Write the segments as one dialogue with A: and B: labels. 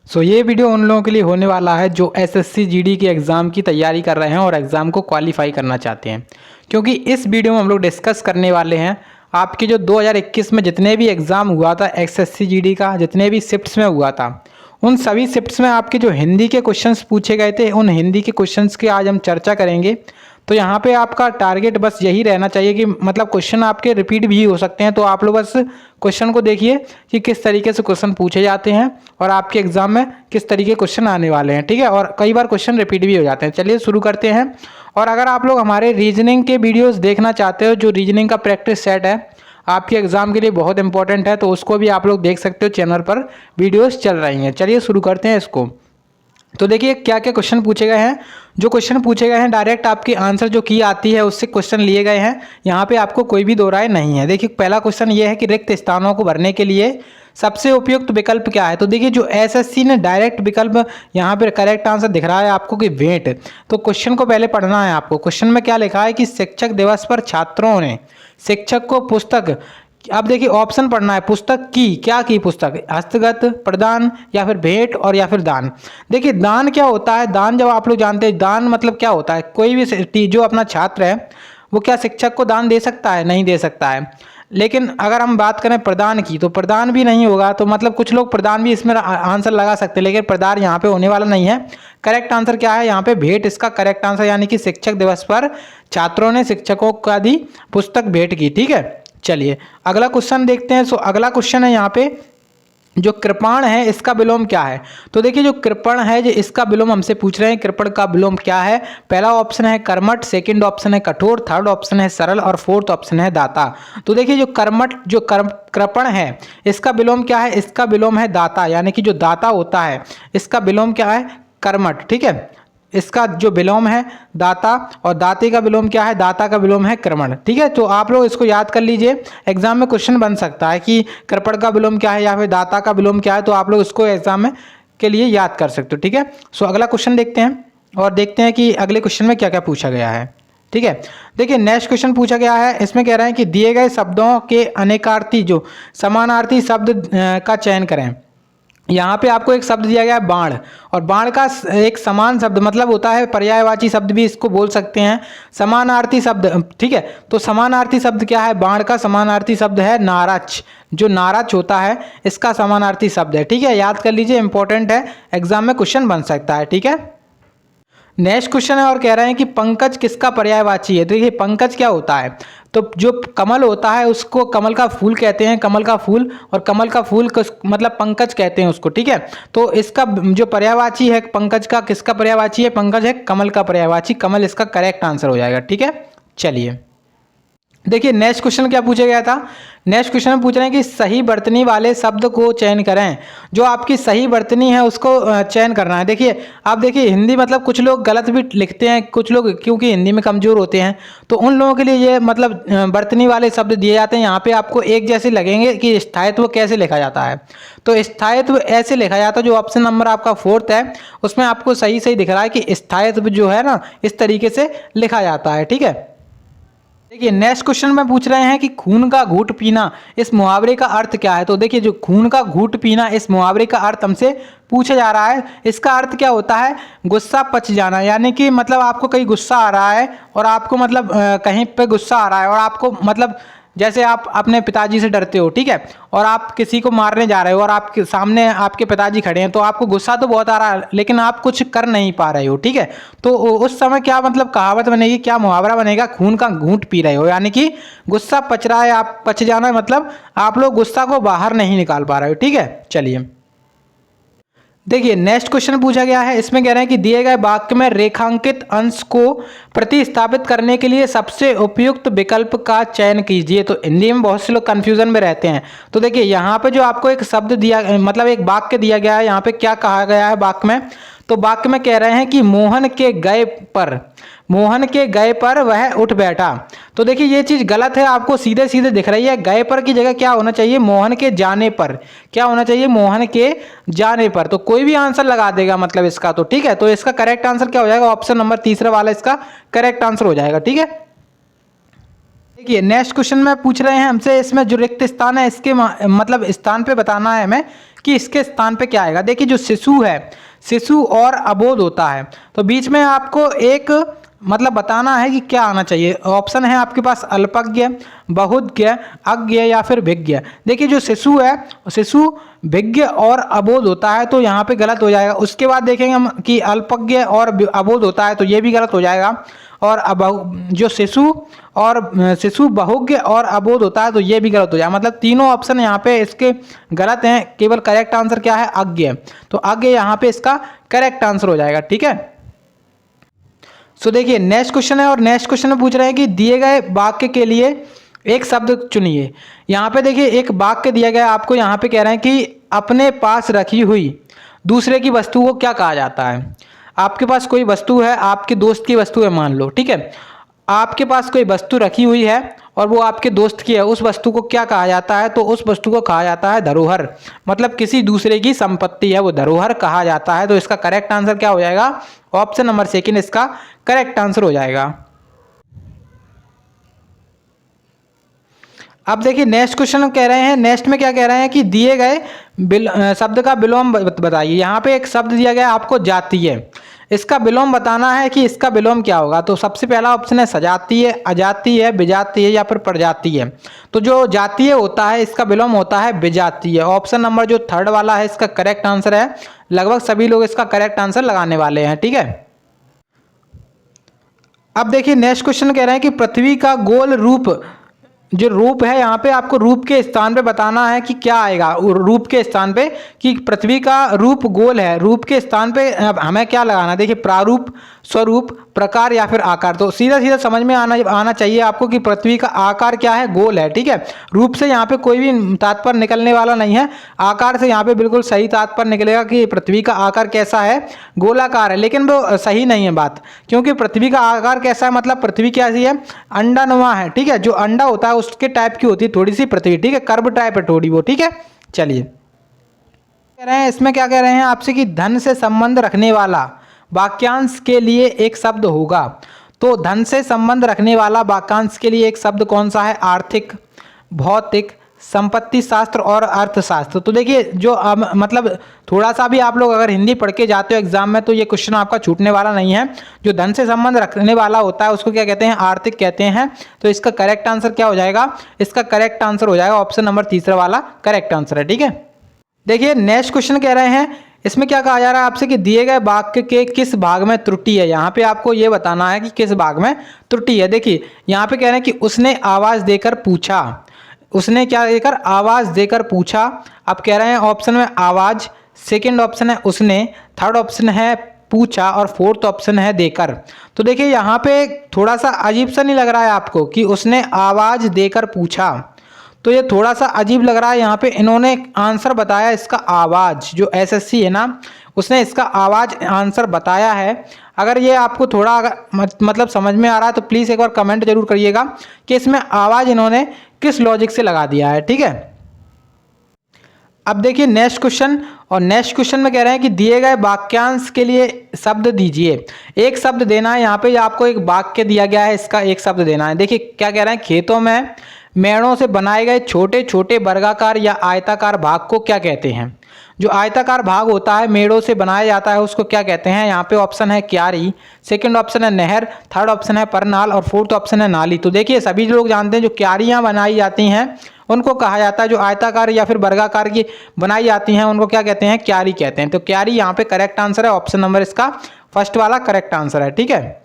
A: ये वीडियो उन लोगों के लिए होने वाला है जो एसएससी जीडी के एग्ज़ाम की तैयारी कर रहे हैं और एग्ज़ाम को क्वालिफाई करना चाहते हैं। क्योंकि इस वीडियो में हम लोग डिस्कस करने वाले हैं आपके जो 2021 में जितने भी एग्ज़ाम हुआ था एसएससी जीडी का, जितने भी शिफ्ट्स में हुआ था, उन सभी शिफ्ट्स में आपके जो हिंदी के क्वेश्चंस पूछे गए थे, उन हिंदी के क्वेश्चंस की आज हम चर्चा करेंगे। तो यहाँ पे आपका टारगेट बस यही रहना चाहिए कि मतलब क्वेश्चन आपके रिपीट भी हो सकते हैं, तो आप लोग बस क्वेश्चन को देखिए कि किस तरीके से क्वेश्चन पूछे जाते हैं और आपके एग्जाम में किस तरीके क्वेश्चन आने वाले हैं, ठीक है। और कई बार क्वेश्चन रिपीट भी हो जाते हैं। चलिए शुरू करते हैं। और अगर आप लोग हमारे रीजनिंग के वीडियोज़ देखना चाहते हो, जो रीजनिंग का प्रैक्टिस सेट है आपके एग्जाम के लिए बहुत इंपॉर्टेंट है, तो उसको भी आप लोग देख सकते हो, चैनल पर वीडियोज़ चल रही हैं। चलिए शुरू करते हैं इसको। तो देखिए क्या क्या क्वेश्चन पूछे गए हैं। जो क्वेश्चन पूछे गए हैं डायरेक्ट आपकी आंसर जो की आती है उससे क्वेश्चन लिए गए हैं। यहाँ पे आपको कोई भी दो राय नहीं है। देखिए पहला क्वेश्चन ये है कि रिक्त स्थानों को भरने के लिए सबसे उपयुक्त विकल्प क्या है। तो देखिए जो एसएससी ने डायरेक्ट विकल्प यहाँ पे करेक्ट आंसर दिख रहा है आपको कि वेट। तो क्वेश्चन को पहले पढ़ना है आपको। क्वेश्चन में क्या लिखा है कि शिक्षक दिवस पर छात्रों ने शिक्षक को पुस्तक, अब देखिए ऑप्शन पढ़ना है, पुस्तक की, क्या की पुस्तक, हस्तगत, प्रदान या फिर भेंट और या फिर दान। देखिए दान क्या होता है, दान जब आप लोग जानते हैं दान मतलब क्या होता है, कोई भी जो अपना छात्र है वो क्या शिक्षक को दान दे सकता है, नहीं दे सकता है। लेकिन अगर हम बात करें प्रदान की तो प्रदान भी नहीं होगा। तो मतलब कुछ लोग प्रदान भी इसमें आंसर लगा सकते हैं, लेकिन प्रदान यहाँ पे होने वाला नहीं है। करेक्ट आंसर क्या है यहाँ पे भेंट, इसका करेक्ट आंसर, यानी कि शिक्षक दिवस पर छात्रों ने शिक्षकों का दी पुस्तक भेंट की, ठीक है। चलिए अगला क्वेश्चन देखते हैं। अगला क्वेश्चन है यहाँ पे जो कृपण है इसका विलोम क्या है। तो देखिए जो कृपण है जो इसका विलोम हमसे पूछ रहे हैं, कृपण का विलोम क्या है। पहला ऑप्शन है कर्मठ, सेकंड ऑप्शन है कठोर, थर्ड ऑप्शन है सरल और फोर्थ ऑप्शन है दाता। तो देखिए जो कर्मठ जो कृपण है इसका विलोम क्या है, इसका विलोम है दाता, यानी कि जो दाता होता है इसका विलोम क्या है, कर्मठ, ठीक है। इसका जो विलोम है दाता, और दाते का विलोम क्या है, दाता का विलोम है कृपण, ठीक है। तो आप लोग इसको याद कर लीजिए, एग्जाम में क्वेश्चन बन सकता है कि कृपण का विलोम क्या है या फिर दाता का विलोम क्या है, तो आप लोग इसको एग्जाम में के लिए याद कर सकते हो, ठीक है। अगला क्वेश्चन देखते हैं और देखते हैं कि अगले क्वेश्चन में क्या क्या पूछा गया है, ठीक है। देखिए नेक्स्ट क्वेश्चन पूछा गया है, इसमें कह रहे हैं कि दिए गए शब्दों के अनेकार्थी जो समानार्थी शब्द का चयन करें। यहाँ पे आपको एक शब्द दिया गया है बाण, और बाण का एक समान शब्द मतलब होता है पर्यायवाची शब्द भी इसको बोल सकते हैं, समानार्थी शब्द, ठीक है। तो समानार्थी शब्द क्या है, बाण का समानार्थी शब्द है नाराच। जो नाराच होता है इसका समानार्थी शब्द है, ठीक है। याद कर लीजिए, इंपॉर्टेंट है, एग्जाम में क्वेश्चन बन सकता है, ठीक है। नेक्स्ट क्वेश्चन है और कह रहे हैं कि पंकज किसका पर्यायवाची है। देखिए पंकज क्या होता है, तो जो कमल होता है उसको कमल का फूल कहते हैं, कमल का फूल, और कमल का फूल मतलब पंकज कहते हैं उसको, ठीक है। तो इसका जो पर्यायवाची है पंकज का, किसका पर्यायवाची है, पंकज है कमल का पर्यायवाची, कमल इसका करेक्ट आंसर हो जाएगा, ठीक है। चलिए देखिए नेक्स्ट क्वेश्चन क्या पूछा गया था। नेक्स्ट क्वेश्चन में पूछ रहे हैं कि सही वर्तनी वाले शब्द को चयन करें। जो आपकी सही वर्तनी है उसको चयन करना है। देखिए आप देखिए हिंदी मतलब कुछ लोग गलत भी लिखते हैं, कुछ लोग क्योंकि हिंदी में कमज़ोर होते हैं, तो उन लोगों के लिए ये मतलब वर्तनी वाले शब्द दिए जाते हैं। यहाँ पे आपको एक जैसे लगेंगे कि स्थायित्व कैसे लिखा जाता है। तो स्थायित्व ऐसे लिखा जाता है, जो ऑप्शन नंबर आपका 4th है उसमें आपको सही सही दिख रहा है कि स्थायित्व जो है ना इस तरीके से लिखा जाता है, ठीक है। देखिए नेक्स्ट क्वेश्चन में पूछ रहे हैं कि खून का घूंट पीना इस मुहावरे का अर्थ क्या है। तो देखिए जो खून का घूंट पीना इस मुहावरे का अर्थ हमसे पूछा जा रहा है। इसका अर्थ क्या होता है, गुस्सा पच जाना, यानी कि मतलब आपको कहीं गुस्सा आ रहा है और आपको मतलब कहीं पे गुस्सा आ रहा है और आपको मतलब जैसे आप अपने पिताजी से डरते हो, ठीक है, और आप किसी को मारने जा रहे हो और आपके सामने आपके पिताजी खड़े हैं, तो आपको गुस्सा तो बहुत आ रहा है लेकिन आप कुछ कर नहीं पा रहे हो, ठीक है। तो उस समय क्या मतलब कहावत बनेगी, क्या मुहावरा बनेगा, खून का घूंट पी रहे हो, यानी कि गुस्सा पच रहा है, आप पच जाना मतलब आप लोग गुस्सा को बाहर नहीं निकाल पा रहे हो, ठीक है। चलिए देखिए नेक्स्ट क्वेश्चन पूछा गया है, इसमें कह रहे हैं कि दिए गए वाक्य में रेखांकित अंश को प्रतिस्थापित करने के लिए सबसे उपयुक्त विकल्प का चयन कीजिए। तो हिंदी में बहुत से लोग कंफ्यूजन में रहते हैं। तो देखिए यहाँ पे जो आपको एक शब्द दिया मतलब एक वाक्य दिया गया है, यहाँ पे क्या कहा गया है वाक्य में, तो वाक्य में कह रहे हैं कि मोहन के गए पर वह उठ बैठा। तो देखिए ये चीज़ गलत है, आपको सीधे सीधे दिख रही है। गए पर की जगह क्या होना चाहिए, मोहन के जाने पर, क्या होना चाहिए, मोहन के जाने पर। तो कोई भी आंसर लगा देगा मतलब इसका, तो ठीक है। तो इसका करेक्ट आंसर क्या हो जाएगा, ऑप्शन नंबर तीसरा वाला इसका करेक्ट आंसर हो जाएगा, ठीक है। देखिए नेक्स्ट क्वेश्चन में पूछ रहे हैं हमसे, इसमें जो रिक्त स्थान है इसके मतलब स्थान पे बताना है हमें कि इसके स्थान पे क्या आएगा। देखिए जो शिशु है, शिशु और अबोध होता है, तो बीच में आपको एक मतलब बताना है कि क्या आना चाहिए। ऑप्शन है आपके पास अल्पज्ञ, बहुज्ञ, अज्ञ या फिर भिज्ञ। देखिए जो शिशु है, शिशु भिज्ञ और अबोध होता है, तो यहाँ पे गलत हो जाएगा। उसके बाद देखेंगे हम कि अल्पज्ञ और अबोध होता है, तो ये भी गलत हो जाएगा। और जो शिशु बहुज्ञ और अबोध होता है, तो ये भी गलत हो जाएगा। मतलब तीनों ऑप्शन यहाँ पे इसके गलत हैं। केवल करेक्ट आंसर क्या है, अज्ञ। तो अज्ञ यहाँ पे इसका करेक्ट आंसर हो जाएगा। ठीक है, सो देखिए नेक्स्ट क्वेश्चन है, और नेक्स्ट क्वेश्चन में पूछ रहे हैं कि दिए गए वाक्य के लिए एक शब्द चुनिए। यहाँ पे देखिए एक वाक्य दिया गया आपको, यहाँ पे कह रहे हैं कि अपने पास रखी हुई दूसरे की वस्तु को क्या कहा जाता है। आपके पास कोई वस्तु है, आपके दोस्त की वस्तु है मान लो, ठीक है। आपके पास कोई वस्तु रखी हुई है और वो आपके दोस्त की है, उस वस्तु को क्या कहा जाता है, तो उस वस्तु को कहा जाता है धरोहर। मतलब किसी दूसरे की संपत्ति है, वो धरोहर कहा जाता है। तो इसका करेक्ट आंसर क्या हो जाएगा, ऑप्शन नंबर सेकंड इसका करेक्ट आंसर हो जाएगा। अब देखिए नेक्स्ट क्वेश्चन कह रहे हैं, नेक्स्ट में क्या कह रहे हैं कि दिए गए शब्द का विलोम बताइए। यहाँ पे एक शब्द दिया गया आपको जातीय, इसका विलोम बताना है कि इसका विलोम क्या होगा। तो सबसे पहला ऑप्शन है सजातीय, अजातीय, विजातीय या फिर प्रजातीय। तो जो जातीय होता है इसका विलोम होता है विजातीय। ऑप्शन नंबर जो थर्ड वाला है इसका करेक्ट आंसर है। लगभग सभी लोग इसका करेक्ट आंसर लगाने वाले हैं। ठीक है, अब देखिए नेक्स्ट क्वेश्चन कह रहे हैं कि पृथ्वी का गोल रूप, जो रूप है यहाँ पे आपको रूप के स्थान पे बताना है कि क्या आएगा। रूप के स्थान पे कि पृथ्वी का रूप गोल है, रूप के स्थान पे हमें क्या लगाना। देखिए प्रारूप, स्वरूप, प्रकार या फिर आकार। तो सीधा सीधा समझ में आना चाहिए आपको कि पृथ्वी का आकार क्या है, गोल है। ठीक है, रूप से यहाँ पे कोई भी तात्पर्य निकलने वाला नहीं है, आकार से यहाँ पे बिल्कुल सही तात्पर्य निकलेगा कि पृथ्वी का आकार कैसा है, गोलाकार है। लेकिन वो सही नहीं है बात, क्योंकि पृथ्वी का आकार कैसा है, मतलब पृथ्वी कैसी है, अंडानुमा है। ठीक है, जो अंडा होता है उसके टाइप की होती है थोड़ी सी पृथ्वी। ठीक है, कर्व टाइप है थोड़ी वो। ठीक है, चलिए कह रहे हैं इसमें क्या कह रहे हैं आपसे कि धन से संबंध रखने वाला वाक्यांश के लिए एक शब्द होगा। तो धन से संबंध रखने वाला वाक्यांश के लिए एक शब्द कौन सा है, आर्थिक, भौतिक, संपत्ति शास्त्र और अर्थशास्त्र। तो देखिए जो मतलब थोड़ा सा भी आप लोग अगर हिंदी पढ़ के जाते हो एग्जाम में, तो ये क्वेश्चन आपका छूटने वाला नहीं है। जो धन से संबंध रखने वाला होता है उसको क्या कहते हैं, आर्थिक कहते हैं। तो इसका करेक्ट आंसर क्या हो जाएगा, इसका करेक्ट आंसर हो जाएगा ऑप्शन नंबर तीसरा वाला करेक्ट आंसर है। ठीक है, देखिए नेक्स्ट क्वेश्चन कह रहे हैं, इसमें क्या कहा जा रहा है आपसे कि दिए गए वाक्य के किस भाग में त्रुटि है। यहाँ पे आपको ये बताना है कि किस भाग में त्रुटि है। देखिए यहाँ पे कह रहे हैं कि उसने आवाज़ देकर पूछा, उसने क्या देकर, आवाज़ देकर पूछा। अब कह रहे हैं ऑप्शन में आवाज़, सेकंड ऑप्शन है उसने, थर्ड ऑप्शन है पूछा और फोर्थ ऑप्शन है देकर। तो देखिए यहाँ पे थोड़ा सा अजीब सा नहीं लग रहा है आपको कि उसने आवाज़ देकर पूछा, तो ये थोड़ा सा अजीब लग रहा है। यहाँ पे इन्होंने आंसर बताया इसका आवाज़, जो एसएससी है ना उसने इसका आवाज़ आंसर बताया है। अगर ये आपको थोड़ा मतलब समझ में आ रहा है तो प्लीज़ एक बार कमेंट जरूर करिएगा कि इसमें आवाज़ इन्होंने किस लॉजिक से लगा दिया है। ठीक है, अब देखिए नेक्स्ट क्वेश्चन, और नेक्स्ट क्वेश्चन में कह रहे हैं कि दिए गए वाक्यांश के लिए शब्द दीजिए। एक शब्द देना है, यहाँ पे आपको एक वाक्य दिया गया है, इसका एक शब्द देना है। देखिए क्या कह रहे हैं, खेतों में मेड़ों से बनाए गए छोटे छोटे वर्गाकार या आयताकार भाग को क्या कहते हैं। जो आयताकार भाग होता है मेड़ों से बनाया जाता है उसको क्या कहते हैं। यहाँ पे ऑप्शन है क्यारी, सेकंड ऑप्शन है नहर, थर्ड ऑप्शन है परनाल और फोर्थ ऑप्शन है नाली। तो देखिए सभी लोग जानते हैं जो क्यारियाँ बनाई जाती हैं उनको कहा जाता है, जो आयताकार या फिर वर्गाकार की बनाई जाती हैं उनको क्या कहते हैं, क्यारी कहते हैं। तो क्यारी यहाँ पे करेक्ट आंसर है, ऑप्शन नंबर इसका फर्स्ट वाला करेक्ट आंसर है। ठीक है,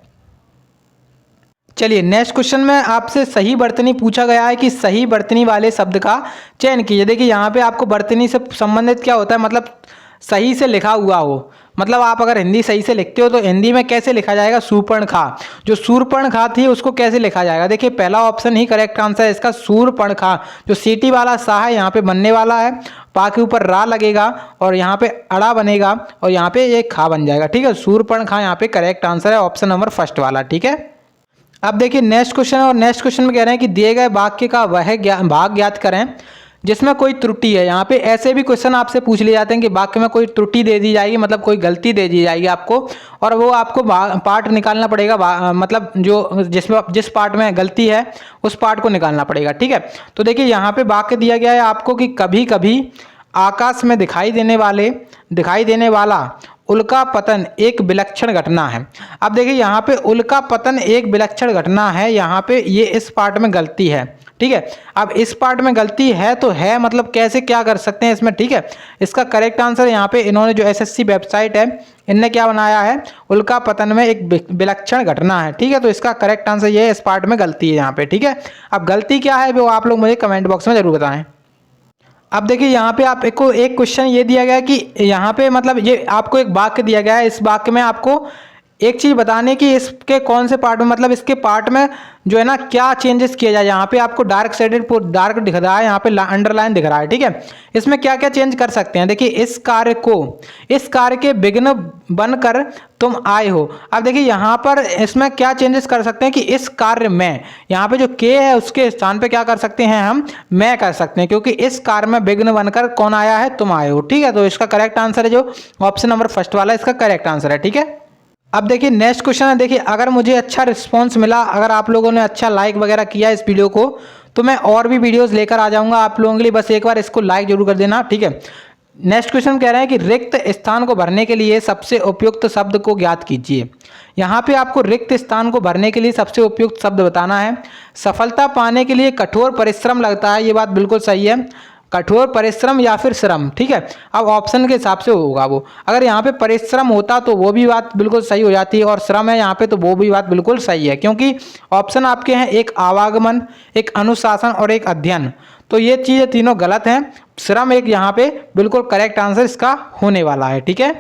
A: चलिए नेक्स्ट क्वेश्चन में आपसे सही वर्तनी पूछा गया है कि सही वर्तनी वाले शब्द का चयन कीजिए। देखिए यहाँ पे आपको वर्तनी से संबंधित क्या होता है, मतलब सही से लिखा हुआ हो। मतलब आप अगर हिंदी सही से लिखते हो तो हिंदी में कैसे लिखा जाएगा, सूर्पणखा। जो सूर्पणखा थी उसको कैसे लिखा जाएगा। देखिए पहला ऑप्शन ही करेक्ट आंसर है इसका, सूर्पणखा। जो सीटी वाला सा है यहाँ पे बनने वाला है, पा के ऊपर रा लगेगा और यहाँ पे अड़ा बनेगा और यहाँ पे एक खा बन जाएगा। ठीक है, सूर्पणखा यहाँ पे करेक्ट आंसर है, ऑप्शन नंबर फर्स्ट वाला। ठीक है, अब देखिए नेक्स्ट क्वेश्चन है, और नेक्स्ट क्वेश्चन में कह रहे हैं कि दिए गए वाक्य का वह भाग ज्ञात करें जिसमें कोई त्रुटि है। यहाँ पे ऐसे भी क्वेश्चन आपसे पूछ लिए जाते हैं कि वाक्य में कोई त्रुटि दे दी जाएगी, मतलब कोई गलती दे दी जाएगी आपको, और वो आपको पार्ट निकालना पड़ेगा, मतलब जो जिस पार्ट में गलती है उस पार्ट को निकालना पड़ेगा। ठीक है, तो देखिए यहाँ पे वाक्य दिया गया है आपको कि कभी कभी आकाश में दिखाई देने वाला उल्का पतन एक विलक्षण घटना है। अब देखिए यहाँ पे उल्का पतन एक विलक्षण घटना है, यहाँ पे ये इस पार्ट में गलती है। ठीक है, अब इस पार्ट में गलती है तो है मतलब कैसे क्या कर सकते हैं इसमें। ठीक है, इसका करेक्ट आंसर यहाँ पे इन्होंने जो एसएससी वेबसाइट है इनने क्या बनाया है, उल्का पतन में एक विलक्षण घटना है। ठीक है, तो इसका करेक्ट आंसर ये है, इस पार्ट में गलती है यहाँ पे। ठीक है, अब गलती क्या है वो आप लोग मुझे कमेंट बॉक्स में जरूर बताएं। अब देखिए यहाँ पे आपको एक क्वेश्चन ये दिया गया है कि यहाँ पे मतलब ये आपको एक वाक्य दिया गया है, इस वाक्य में आपको एक चीज़ बताने कि इसके कौन से पार्ट में, मतलब इसके पार्ट में जो है ना क्या चेंजेस किया जाए। यहाँ पे आपको डार्क शेडेड डार्क दिख रहा है, यहाँ पे अंडरलाइन दिख रहा है। ठीक है, इसमें क्या क्या चेंज कर सकते हैं। देखिए इस कार्य के विघ्न बनकर तुम आए हो। अब देखिए यहाँ पर इसमें क्या चेंजेस कर सकते हैं कि इस कार्य में, यहाँ पे जो के है उसके स्थान पे क्या कर सकते हैं हम, मैं कर सकते हैं, क्योंकि इस कार्य में विघ्न बनकर कौन आया है, तुम आए हो। ठीक है, तो इसका करेक्ट आंसर है जो ऑप्शन नंबर फर्स्ट वाला इसका करेक्ट आंसर है। ठीक है, अब देखिए नेक्स्ट क्वेश्चन है। देखिए अगर मुझे अच्छा रिस्पांस मिला, अगर आप लोगों ने अच्छा लाइक वगैरह किया इस वीडियो को, तो मैं और भी वीडियोस लेकर आ जाऊंगा आप लोगों के लिए, बस एक बार इसको लाइक जरूर कर देना। ठीक है, नेक्स्ट क्वेश्चन कह रहे हैं कि रिक्त स्थान को भरने के लिए सबसे उपयुक्त शब्द को ज्ञात कीजिए। यहाँ पे आपको रिक्त स्थान को भरने के लिए सबसे उपयुक्त शब्द बताना है। सफलता पाने के लिए कठोर परिश्रम लगता है, ये बात बिल्कुल सही है, कठोर परिश्रम या फिर श्रम। ठीक है, अब ऑप्शन के हिसाब से होगा वो, अगर यहाँ पे परिश्रम होता तो वो भी बात बिल्कुल सही हो जाती है, और श्रम है यहाँ पे तो वो भी बात बिल्कुल सही है, क्योंकि ऑप्शन आपके हैं एक आवागमन, एक अनुशासन और एक अध्ययन, तो ये चीज़ें तीनों गलत हैं। श्रम एक यहाँ पे बिल्कुल करेक्ट आंसर इसका होने वाला है। ठीक है,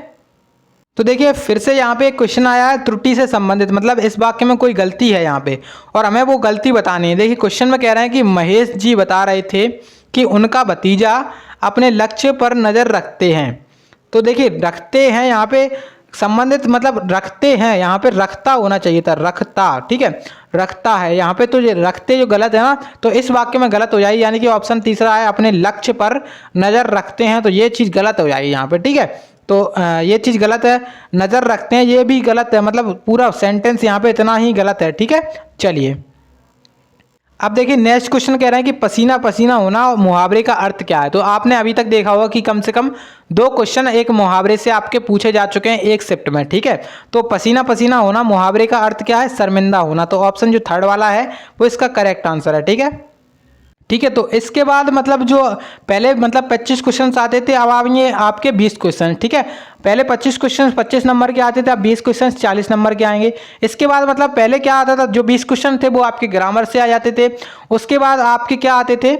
A: तो देखिए फिर से यहाँ पे एक क्वेश्चन आया है त्रुटि से संबंधित, मतलब इस वाक्य में कोई गलती है यहाँ पे और हमें वो गलती बतानी है। देखिए क्वेश्चन में कह रहे हैं कि महेश जी बता रहे थे कि उनका भतीजा अपने लक्ष्य पर नज़र रखते हैं। तो देखिए रखते हैं यहाँ पे संबंधित, मतलब रखते हैं यहाँ पे रखता होना चाहिए था, रखता। ठीक है, रखता है यहाँ पे, तो ये रखते जो गलत है ना, तो इस वाक्य में गलत हो जाएगी, यानी कि ऑप्शन तीसरा है अपने लक्ष्य पर नज़र रखते हैं, तो ये चीज़ गलत हो जाएगी यहाँ पे। ठीक है, तो ये चीज़ गलत है, नज़र रखते हैं ये भी गलत है, मतलब पूरा सेंटेंस यहाँ पे इतना ही गलत है। ठीक है, चलिए अब देखिए नेक्स्ट क्वेश्चन कह रहे हैं कि पसीना पसीना होना और मुहावरे का अर्थ क्या है। तो आपने अभी तक देखा होगा कि कम से कम 2 क्वेश्चन एक मुहावरे से आपके पूछे जा चुके हैं एक शिफ्ट में। ठीक है, तो पसीना पसीना होना मुहावरे का अर्थ क्या है, शर्मिंदा होना, तो ऑप्शन जो थर्ड वाला है वो इसका करेक्ट आंसर है। ठीक है, ठीक है, तो इसके बाद मतलब जो पहले मतलब 25 क्वेश्चन आते थे, अब ये आपके 20 क्वेश्चन। ठीक है, पहले 25 क्वेश्चन 25 नंबर के आते थे, अब 20 क्वेश्चन 40 नंबर के आएंगे। इसके बाद मतलब पहले क्या आता था, जो 20 क्वेश्चन थे वो आपके ग्रामर से आ जाते थे, उसके बाद आपके क्या आते थे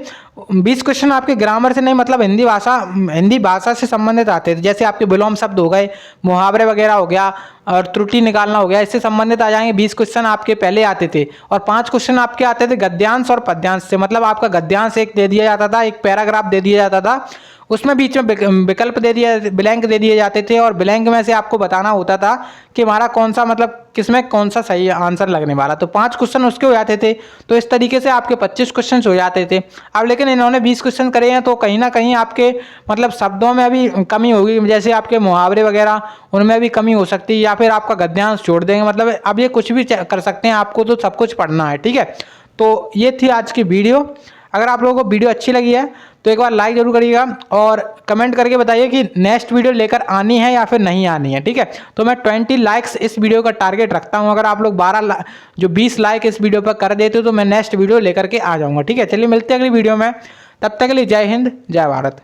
A: 20 क्वेश्चन आपके ग्रामर से नहीं, मतलब हिंदी भाषा से संबंधित आते थे, जैसे आपके विलोम शब्द हो गए, मुहावरे वगैरह हो गया और त्रुटि निकालना हो गया, इससे संबंधित आ जाएंगे। 20 क्वेश्चन आपके पहले आते थे और 5 क्वेश्चन आपके आते थे गद्यांश और पद्यांश से, मतलब आपका गद्यांश एक दे दिया जाता था, एक पैराग्राफ दे दिया जाता था, उसमें बीच में विकल्प दे दिया, ब्लैंक दे दिए जाते थे और ब्लैंक में से आपको बताना होता था कि हमारा कौन सा मतलब किसमें कौन सा सही आंसर लगने वाला, तो 5 क्वेश्चन उसके हो जाते थे। तो इस तरीके से आपके 25 क्वेश्चन हो जाते थे। अब लेकिन इन्होंने 20 क्वेश्चन करे हैं, तो कहीं ना कहीं आपके मतलब शब्दों में अभी कमी होगी, जैसे आपके मुहावरे वगैरह उनमें भी कमी हो सकती है, या फिर आपका गद्यांश छोड़ देंगे, मतलब अब ये कुछ भी कर सकते हैं, आपको तो सब कुछ पढ़ना है। ठीक है, तो ये थी आज की वीडियो। अगर आप लोगों को वीडियो अच्छी लगी है तो एक बार लाइक जरूर करिएगा और कमेंट करके बताइए कि नेक्स्ट वीडियो लेकर आनी है या फिर नहीं आनी है। ठीक है, तो मैं 20 लाइक्स इस वीडियो का टारगेट रखता हूं, अगर आप लोग 20 लाइक इस वीडियो पर कर देते हो तो मैं नेक्स्ट वीडियो लेकर के आ जाऊंगा। ठीक है, चलिए मिलते हैं अगली वीडियो में, तब तक के लिए जय हिंद जय भारत।